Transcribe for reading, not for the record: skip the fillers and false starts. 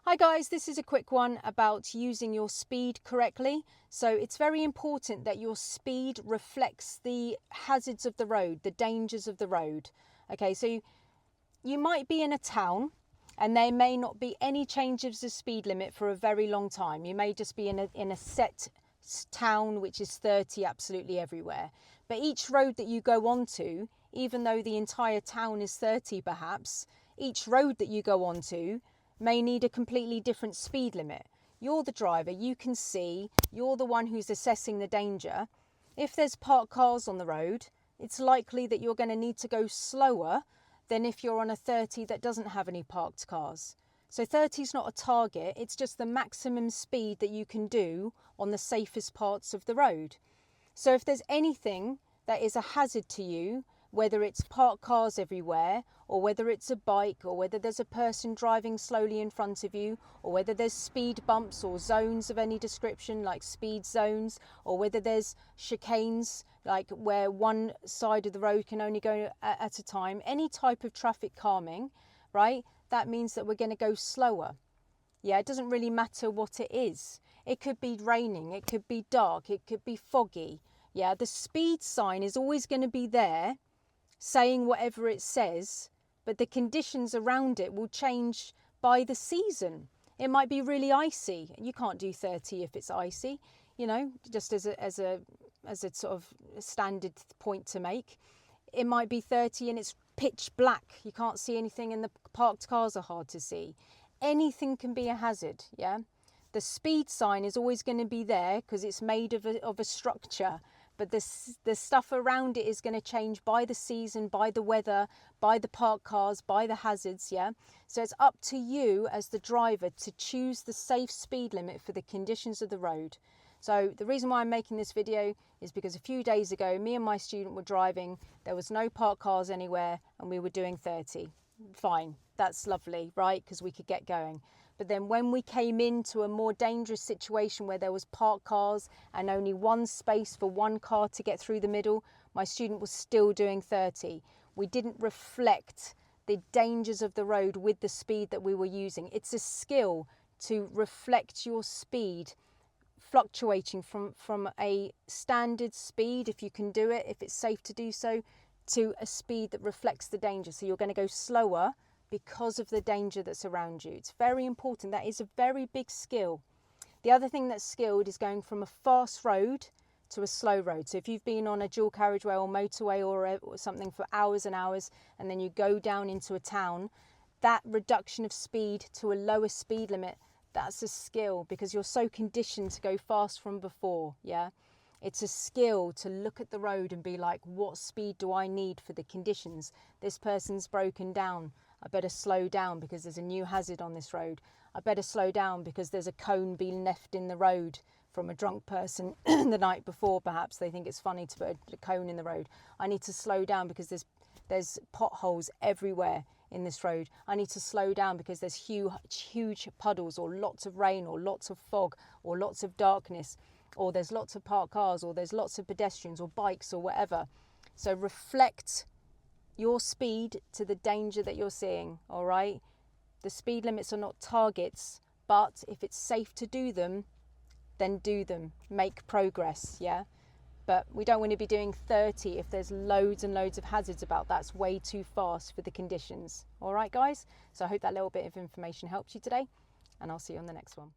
Hi guys, this is a quick one about using your speed correctly. So it's very important that your speed reflects the hazards of the road, the dangers of the road. Okay, so you might be in a town and there may not be any changes of speed limit for a very long time. You may just be in a set town which is 30 absolutely everywhere. But each road that you go onto, even though the entire town is 30 perhaps, each road that you go onto may need a completely different speed limit. You're the driver, you can see, you're the one who's assessing the danger. If there's parked cars on the road, it's likely that you're going to need to go slower than if you're on a 30 that doesn't have any parked cars. So 30 is not a target, it's just the maximum speed that you can do on the safest parts of the road. So if there's anything that is a hazard to you, whether it's parked cars everywhere, or whether it's a bike, or whether there's a person driving slowly in front of you, or whether there's speed bumps or zones of any description like speed zones, or whether there's chicanes like where one side of the road can only go at a time, any type of traffic calming, right? That means that we're going to go slower. Yeah, it doesn't really matter what it is. It could be raining, it could be dark, it could be foggy. Yeah, the speed sign is always going to be there saying whatever it says, but the conditions around it will change by the season. It might be really icy. You can't do 30 if it's icy, you know, just as a sort of standard point to make. It might be 30 and it's pitch black. You can't see anything and the parked cars are hard to see. Anything can be a hazard, yeah? The speed sign is always going to be there because it's made of a structure. But the stuff around it is going to change by the season, by the weather, by the parked cars, by the hazards, yeah? So it's up to you as the driver to choose the safe speed limit for the conditions of the road. So the reason why I'm making this video is because a few days ago, me and my student were driving, there was no parked cars anywhere, and we were doing 30. Fine, that's lovely, right? Because we could get going. But then when we came into a more dangerous situation where there was parked cars and only one space for one car to get through the middle, my student was still doing 30. We didn't reflect the dangers of the road with the speed that we were using. It's a skill to reflect your speed fluctuating from a standard speed, if you can do it, if it's safe to do so, to a speed that reflects the danger. So you're going to go slower because of the danger that's around you. It's very important. That is a very big skill. The other thing that's skilled is going from a fast road to a slow road. So if you've been on a dual carriageway or motorway or something for hours and hours, and then you go down into a town, that reduction of speed to a lower speed limit, that's a skill because you're so conditioned to go fast from before, yeah? It's a skill to look at the road and be like, what speed do I need for the conditions? This person's broken down. I better slow down because there's a new hazard on this road. I better slow down because there's a cone being left in the road from a drunk person the night before, perhaps. They think it's funny to put a cone in the road. I need to slow down because there's potholes everywhere in this road. I need to slow down because there's huge puddles or lots of rain or lots of fog or lots of darkness, or there's lots of parked cars or there's lots of pedestrians or bikes or whatever. So reflect your speed to the danger that you're seeing, all right? The speed limits are not targets, but if it's safe to do them, then do them. Make progress, yeah? But we don't want to be doing 30 if there's loads and loads of hazards about. That's way too fast for the conditions. All right, guys? So I hope that little bit of information helped you today, and I'll see you on the next one.